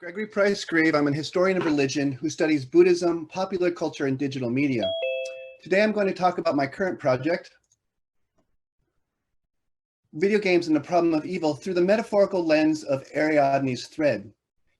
Gregory Price Grieve. I'm an historian of religion who studies Buddhism, popular culture, and digital media. Today I'm going to talk about my current project, video games and the problem of evil, through the metaphorical lens of Ariadne's thread.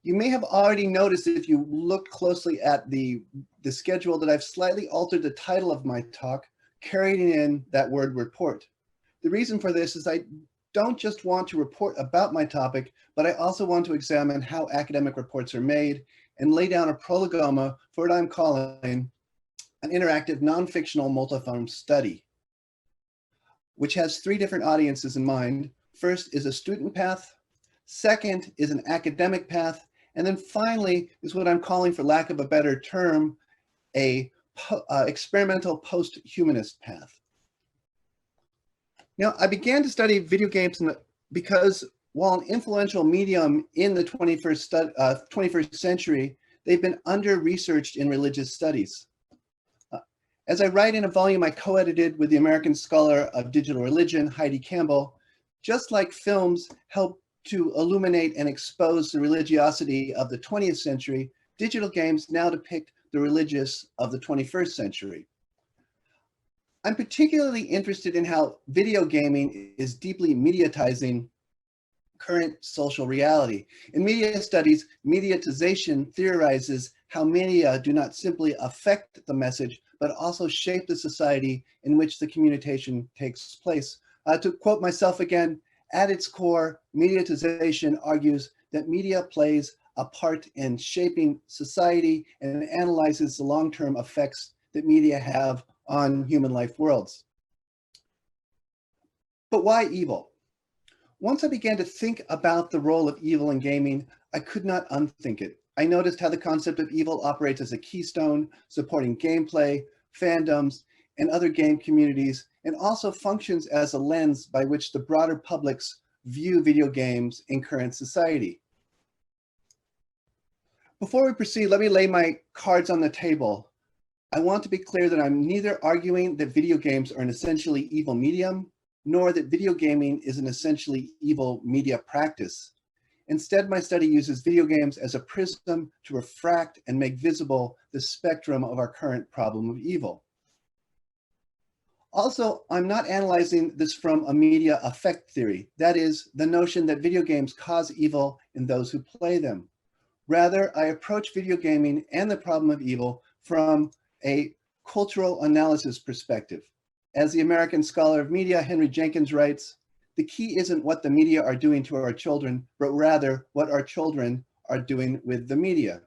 You may have already noticed, if you looked closely at the schedule, that I've slightly altered the title of my talk, carrying in that word report. The reason for this is I don't just want to report about my topic, but I also want to examine how academic reports are made and lay down a prolegoma for what I'm calling an interactive, non-fictional, multiform study, which has three different audiences in mind. First is a student path, second is an academic path, and then finally is what I'm calling, for lack of a better term, experimental post-humanist path. Now, I began to study video games because while an influential medium in the 21st century, they've been under-researched in religious studies. As I write in a volume I co-edited with the American scholar of digital religion, Heidi Campbell, just like films help to illuminate and expose the religiosity of the 20th century, digital games now depict the religious of the 21st century. I'm particularly interested in how video gaming is deeply mediatizing current social reality. In media studies, mediatization theorizes how media do not simply affect the message, but also shape the society in which the communication takes place. To quote myself again, at its core, mediatization argues that media plays a part in shaping society and analyzes the long-term effects that media have on human life worlds. But why evil? Once I began to think about the role of evil in gaming, I could not unthink it. I noticed how the concept of evil operates as a keystone, supporting gameplay, fandoms, and other game communities, and also functions as a lens by which the broader publics view video games in current society. Before we proceed, let me lay my cards on the table. I want to be clear that I'm neither arguing that video games are an essentially evil medium, nor that video gaming is an essentially evil media practice. Instead, my study uses video games as a prism to refract and make visible the spectrum of our current problem of evil. Also, I'm not analyzing this from a media effect theory, that is, the notion that video games cause evil in those who play them. Rather, I approach video gaming and the problem of evil from a cultural analysis perspective. As the American scholar of media, Henry Jenkins, writes, "The key isn't what the media are doing to our children, but rather what our children are doing with the media."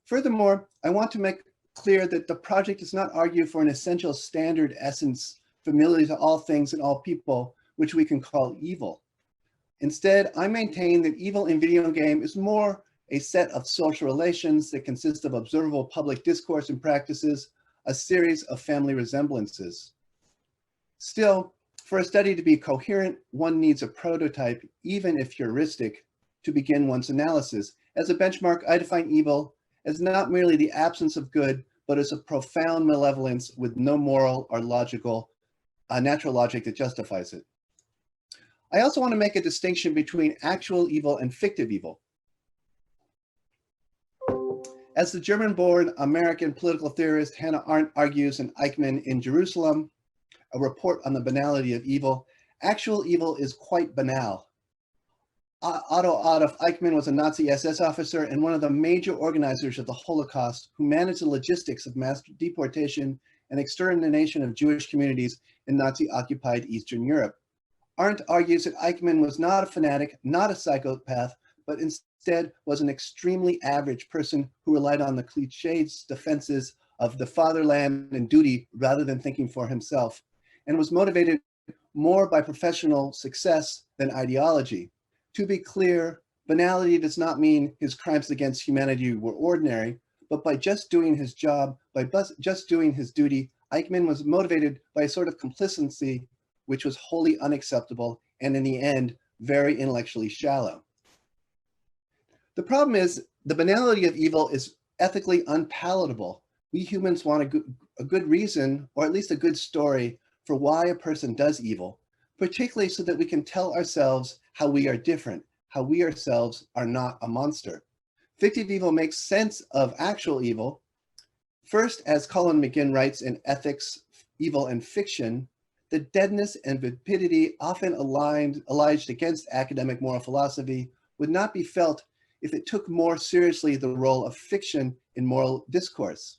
Furthermore, I want to make clear that the project does not argue for an essential standard essence familiar to all things and all people, which we can call evil. Instead, I maintain that evil in video game is more a set of social relations that consist of observable public discourse and practices, a series of family resemblances. Still, for a study to be coherent, one needs a prototype, even if heuristic, to begin one's analysis. As a benchmark, I define evil as not merely the absence of good, but as a profound malevolence with no moral or natural logic that justifies it. I also want to make a distinction between actual evil and fictive evil. As the German-born American political theorist Hannah Arendt argues in Eichmann in Jerusalem, a report on the banality of evil, actual evil is quite banal. Otto Adolf Eichmann was a Nazi SS officer and one of the major organizers of the Holocaust, who managed the logistics of mass deportation and extermination of Jewish communities in Nazi-occupied Eastern Europe. Arendt argues that Eichmann was not a fanatic, not a psychopath, but instead was an extremely average person who relied on the cliches defenses of the fatherland and duty rather than thinking for himself, and was motivated more by professional success than ideology. To be clear, banality does not mean his crimes against humanity were ordinary, but by just doing his job, by just doing his duty, Eichmann was motivated by a sort of complacency which was wholly unacceptable and in the end, very intellectually shallow. The problem is the banality of evil is ethically unpalatable. We humans want a good reason, or at least a good story, for why a person does evil, particularly so that we can tell ourselves how we are different, how we ourselves are not a monster. Fictive evil makes sense of actual evil. First, as Colin McGinn writes in Ethics, Evil and Fiction, the deadness and vapidity often alleged against academic moral philosophy would not be felt if it took more seriously the role of fiction in moral discourse.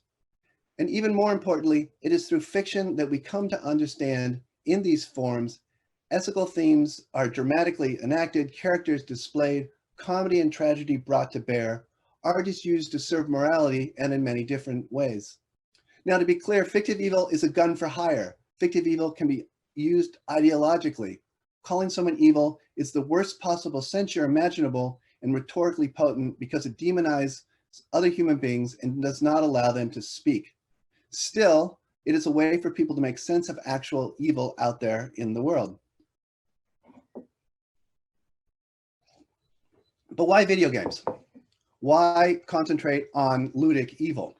And even more importantly, it is through fiction that we come to understand in these forms, ethical themes are dramatically enacted, characters displayed, comedy and tragedy brought to bear, art is used to serve morality and in many different ways. Now, to be clear, fictive evil is a gun for hire. Fictive evil can be used ideologically. Calling someone evil is the worst possible censure imaginable and rhetorically potent because it demonizes other human beings and does not allow them to speak. Still, it is a way for people to make sense of actual evil out there in the world. But why video games? Why concentrate on ludic evil?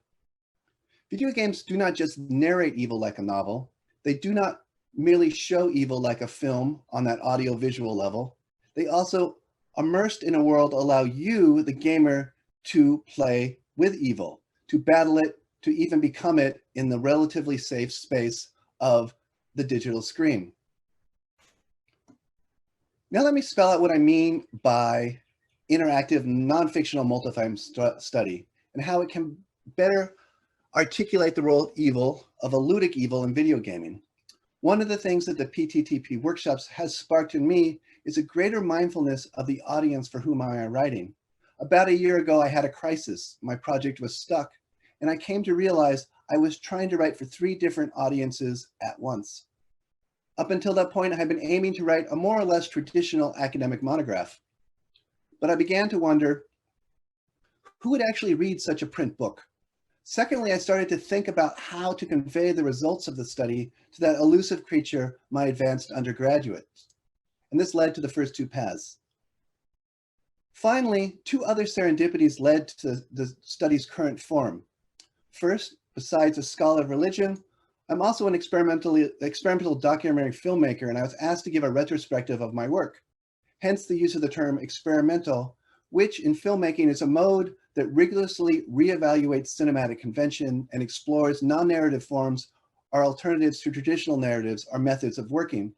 Video games do not just narrate evil like a novel. They do not merely show evil like a film on that audio-visual level. They also, immersed in a world, allow you, the gamer, to play with evil, to battle it, to even become it in the relatively safe space of the digital screen. Now let me spell out what I mean by interactive, non-fictional multi-frame study and how it can better articulate the role of evil, of a ludic evil in video gaming. One of the things that the PTTP workshops has sparked in me is a greater mindfulness of the audience for whom I am writing. About a year ago, I had a crisis. My project was stuck, and I came to realize I was trying to write for 3 different audiences at once. Up until that point, I had been aiming to write a more or less traditional academic monograph. But I began to wonder, who would actually read such a print book? Secondly, I started to think about how to convey the results of the study to that elusive creature, my advanced undergraduate. And this led to the first 2 paths. Finally, 2 other serendipities led to the study's current form. First, besides a scholar of religion, I'm also an experimental documentary filmmaker, and I was asked to give a retrospective of my work. Hence the use of the term experimental, which in filmmaking is a mode that rigorously reevaluates cinematic convention and explores non-narrative forms or alternatives to traditional narratives or methods of working.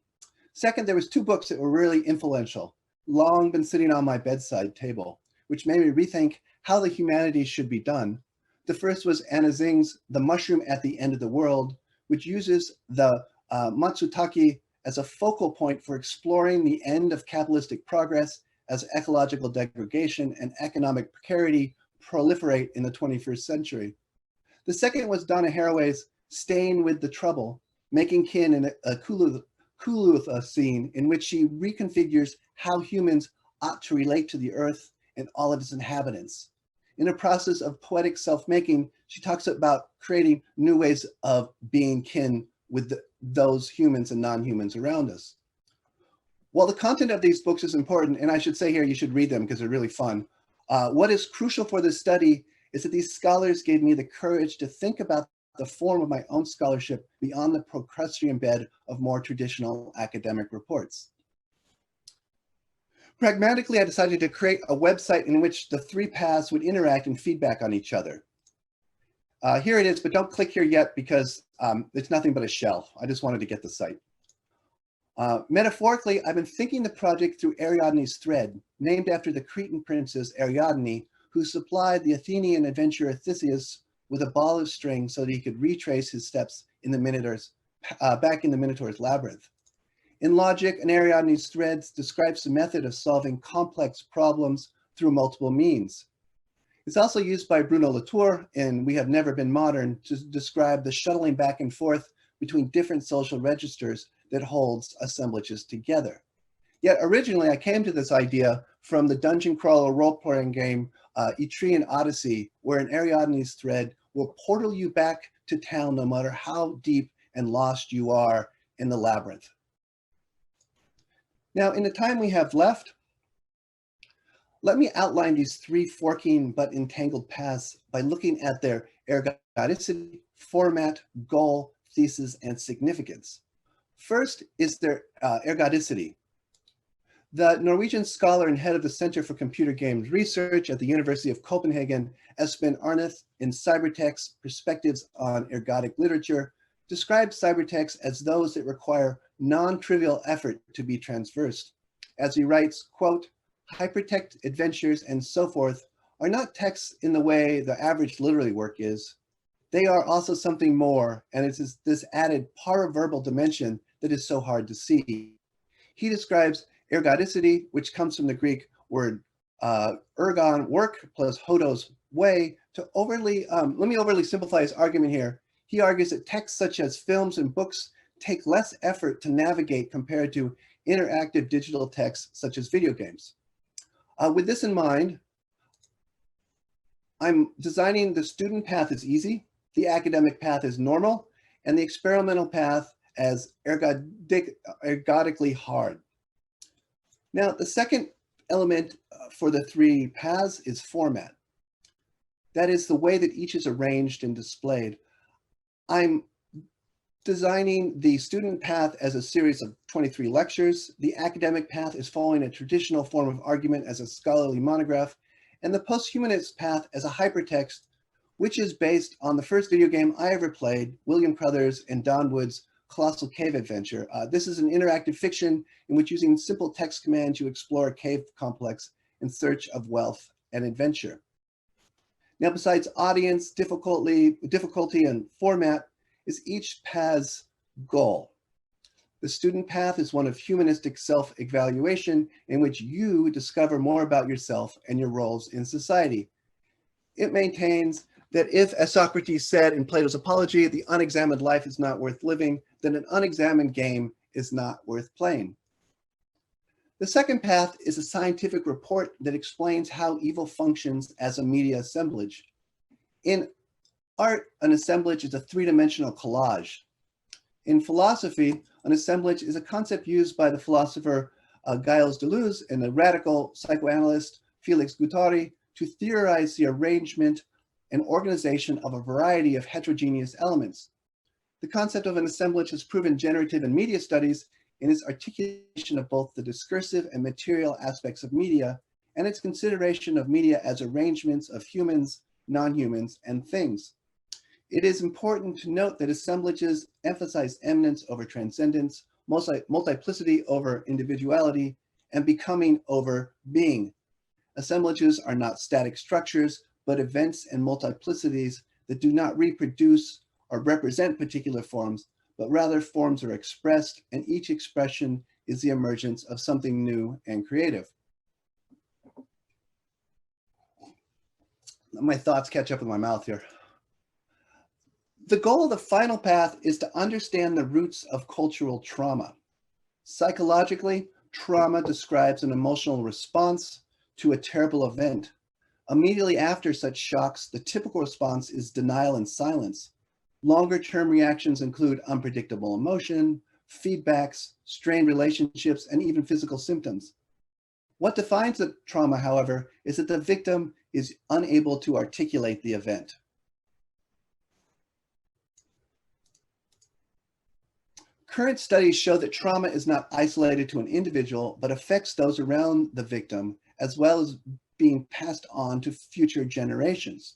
Second, there was 2 books that were really influential, long been sitting on my bedside table, which made me rethink how the humanities should be done. The first was Anna Zing's The Mushroom at the End of the World, which uses the Matsutake as a focal point for exploring the end of capitalistic progress as ecological degradation and economic precarity proliferate in the 21st century. The second was Donna Haraway's Staying with the Trouble, making kin in a Kuluth scene in which she reconfigures how humans ought to relate to the earth and all of its inhabitants. In a process of poetic self-making, she talks about creating new ways of being kin with those humans and non-humans around us. While the content of these books is important, and I should say here you should read them because they're really fun, what is crucial for this study is that these scholars gave me the courage to think about the form of my own scholarship beyond the Procrustean bed of more traditional academic reports. Pragmatically, I decided to create a website in which the 3 paths would interact and feedback on each other. Here it is, but don't click here yet because it's nothing but a shell. I just wanted to get the site. Metaphorically, I've been thinking the project through Ariadne's thread, named after the Cretan princess Ariadne, who supplied the Athenian adventurer Theseus with a ball of string so that he could retrace his steps in the back in the Minotaur's labyrinth. In logic, an Ariadne's thread describes the method of solving complex problems through multiple means. It's also used by Bruno Latour in We Have Never Been Modern to describe the shuttling back and forth between different social registers that holds assemblages together. Yet originally I came to this idea from the dungeon crawler role-playing game Etrian Odyssey, where an Ariadne's thread will portal you back to town no matter how deep and lost you are in the labyrinth. Now, in the time we have left, let me outline these 3 forking but entangled paths by looking at their ergodicity, format, goal, thesis, and significance. First is their ergodicity. The Norwegian scholar and head of the Center for Computer Games Research at the University of Copenhagen, Espen Arneth, in Cybertext Perspectives on Ergodic Literature, describes cybertexts as those that require non-trivial effort to be transversed. As he writes, quote, hypertext adventures and so forth are not texts in the way the average literary work is. They are also something more, and it is this added paraverbal dimension that is so hard to see. He describes ergodicity, which comes from the Greek word ergon, work, plus hodos, way, to overly, let me overly simplify his argument here. He argues that texts such as films and books take less effort to navigate compared to interactive digital texts such as video games. With this in mind, I'm designing the student path as easy, the academic path as normal, and the experimental path as ergodically hard. Now, the second element for the three paths is format. That is the way that each is arranged and displayed. I'm designing the student path as a series of 23 lectures. The academic path is following a traditional form of argument as a scholarly monograph, and the posthumanist path as a hypertext, which is based on the first video game I ever played, William Crothers and Don Wood's Colossal Cave Adventure. This is an interactive fiction in which, using simple text commands, you explore a cave complex in search of wealth and adventure. Now, besides audience, difficulty, and format is each path's goal. The student path is one of humanistic self-evaluation in which you discover more about yourself and your roles in society. It maintains that if, as Socrates said in Plato's Apology, the unexamined life is not worth living, then an unexamined game is not worth playing. The second path is a scientific report that explains how evil functions as a media assemblage. In art, an assemblage is a three-dimensional collage. In philosophy, an assemblage is a concept used by the philosopher Gilles Deleuze and the radical psychoanalyst Felix Guattari to theorize the arrangement and organization of a variety of heterogeneous elements. The concept of an assemblage has proven generative in media studies in its articulation of both the discursive and material aspects of media, and its consideration of media as arrangements of humans, non-humans, and things. It is important to note that assemblages emphasize eminence over transcendence, multiplicity over individuality, and becoming over being. Assemblages are not static structures, but events and multiplicities that do not reproduce or represent particular forms, but rather forms are expressed, and each expression is the emergence of something new and creative. My thoughts catch up with my mouth here. The goal of the final path is to understand the roots of cultural trauma. Psychologically, trauma describes an emotional response to a terrible event. Immediately after such shocks, the typical response is denial and silence. Longer-term reactions include unpredictable emotion, feedbacks, strained relationships, and even physical symptoms. What defines the trauma, however, is that the victim is unable to articulate the event. Current studies show that trauma is not isolated to an individual, but affects those around the victim, as well as being passed on to future generations.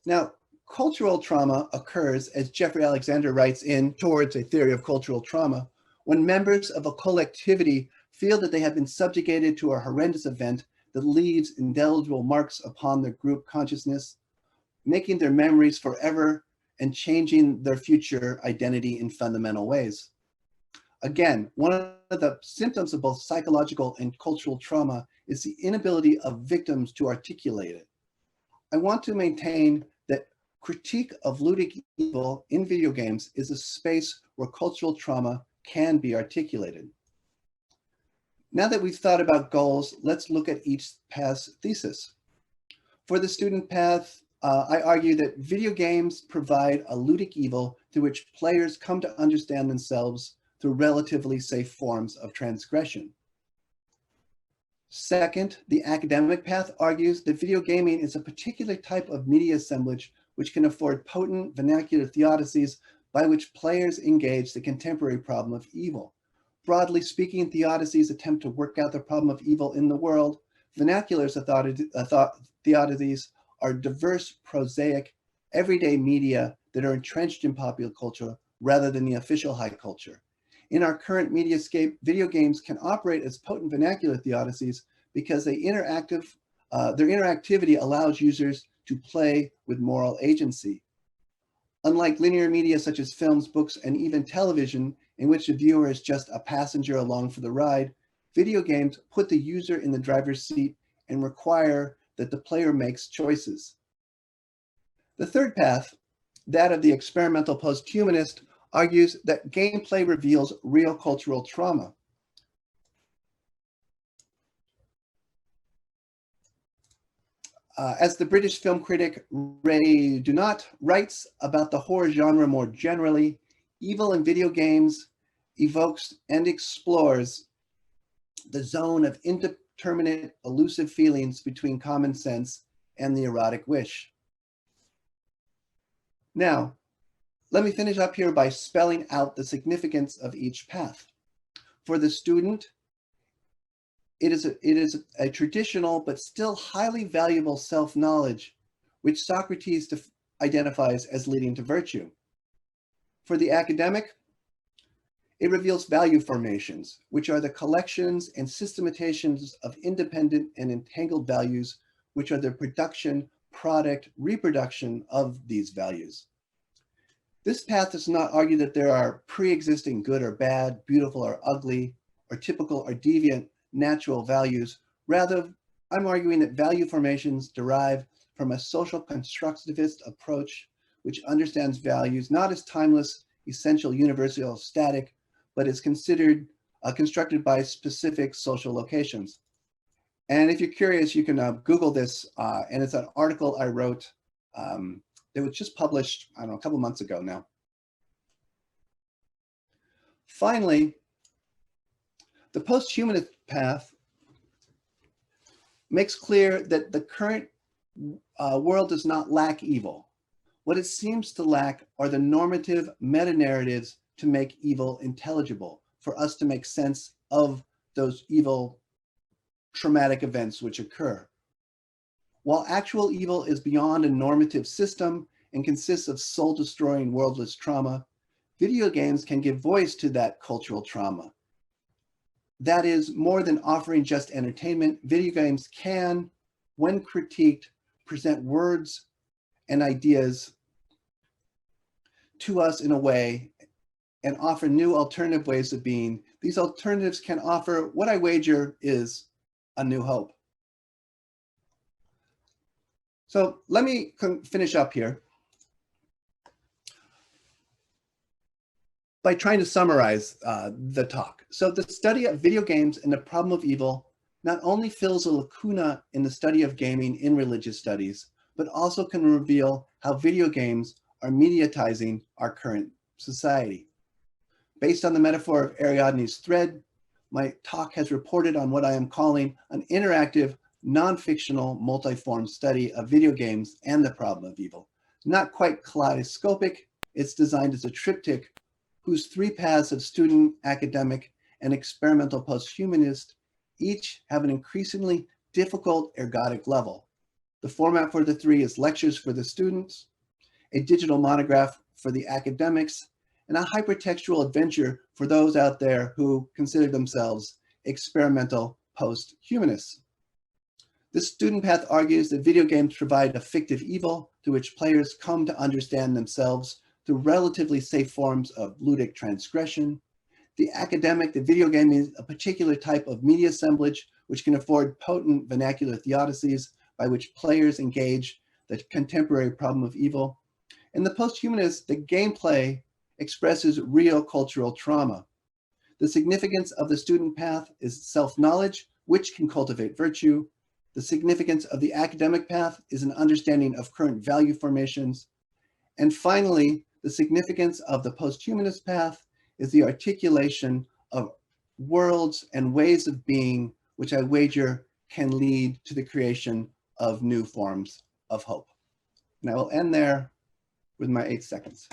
Now, cultural trauma occurs, as Jeffrey Alexander writes in Towards a Theory of Cultural Trauma, when members of a collectivity feel that they have been subjugated to a horrendous event that leaves indelible marks upon their group consciousness, making their memories forever and changing their future identity in fundamental ways. Again, one of the symptoms of both psychological and cultural trauma is the inability of victims to articulate it. I want to maintain that critique of ludic evil in video games is a space where cultural trauma can be articulated. Now that we've thought about goals, let's look at each path's thesis. For the student path, I argue that video games provide a ludic evil through which players come to understand themselves through relatively safe forms of transgression. Second, the academic path argues that video gaming is a particular type of media assemblage which can afford potent vernacular theodicies by which players engage the contemporary problem of evil. Broadly speaking, theodicies attempt to work out the problem of evil in the world. Vernacular theodicies are diverse, prosaic, everyday media that are entrenched in popular culture rather than the official high culture. In our current mediascape, video games can operate as potent vernacular theodicies because their interactivity allows users to play with moral agency. Unlike linear media such as films, books, and even television, in which the viewer is just a passenger along for the ride, video games put the user in the driver's seat and require that the player makes choices. The third path, that of the experimental posthumanist, argues that gameplay reveals real cultural trauma. As the British film critic Ray Dunant writes about the horror genre more generally, evil in video games evokes and explores the zone of indeterminate, elusive feelings between common sense and the erotic wish. Now, let me finish up here by spelling out the significance of each path. For the student, it is a traditional but still highly valuable self-knowledge, which Socrates identifies as leading to virtue. For the academic, it reveals value formations, which are the collections and systematizations of independent and entangled values, which are the production, product, reproduction of these values. This path does not argue that there are pre-existing good or bad, beautiful or ugly, or typical or deviant natural values. Rather, I'm arguing that value formations derive from a social constructivist approach, which understands values not as timeless, essential, universal, static, but is constructed by specific social locations. And if you're curious, you can Google this, and it's an article I wrote that was just published, I don't know, a couple months ago now. Finally, the posthumanist path makes clear that the current world does not lack evil. What it seems to lack are the normative meta-narratives to make evil intelligible, for us to make sense of those evil traumatic events which occur. While actual evil is beyond a normative system and consists of soul-destroying worldless trauma, video games can give voice to that cultural trauma. That is, more than offering just entertainment, video games can, when critiqued, present words and ideas to us in a way and offer new alternative ways of being. These alternatives can offer what I wager is a new hope. So let me finish up here by trying to summarize the talk. So the study of video games and the problem of evil not only fills a lacuna in the study of gaming in religious studies, but also can reveal how video games are mediatizing our current society. Based on the metaphor of Ariadne's thread, my talk has reported on what I am calling an interactive, non-fictional, multi-form study of video games and the problem of evil. Not quite kaleidoscopic, it's designed as a triptych whose three paths of student, academic, and experimental posthumanist each have an increasingly difficult ergodic level. The format for the three is lectures for the students, a digital monograph for the academics, and a hypertextual adventure for those out there who consider themselves experimental posthumanists. This student path argues that video games provide a fictive evil through which players come to understand themselves through relatively safe forms of ludic transgression. The academic, the video game is a particular type of media assemblage which can afford potent vernacular theodicies by which players engage the contemporary problem of evil. And the posthumanist, the gameplay expresses real cultural trauma. The significance of the student path is self-knowledge, which can cultivate virtue. The significance of the academic path is an understanding of current value formations. And finally, the significance of the posthumanist path is the articulation of worlds and ways of being, which I wager can lead to the creation of new forms of hope. And I will end there with my 8 seconds.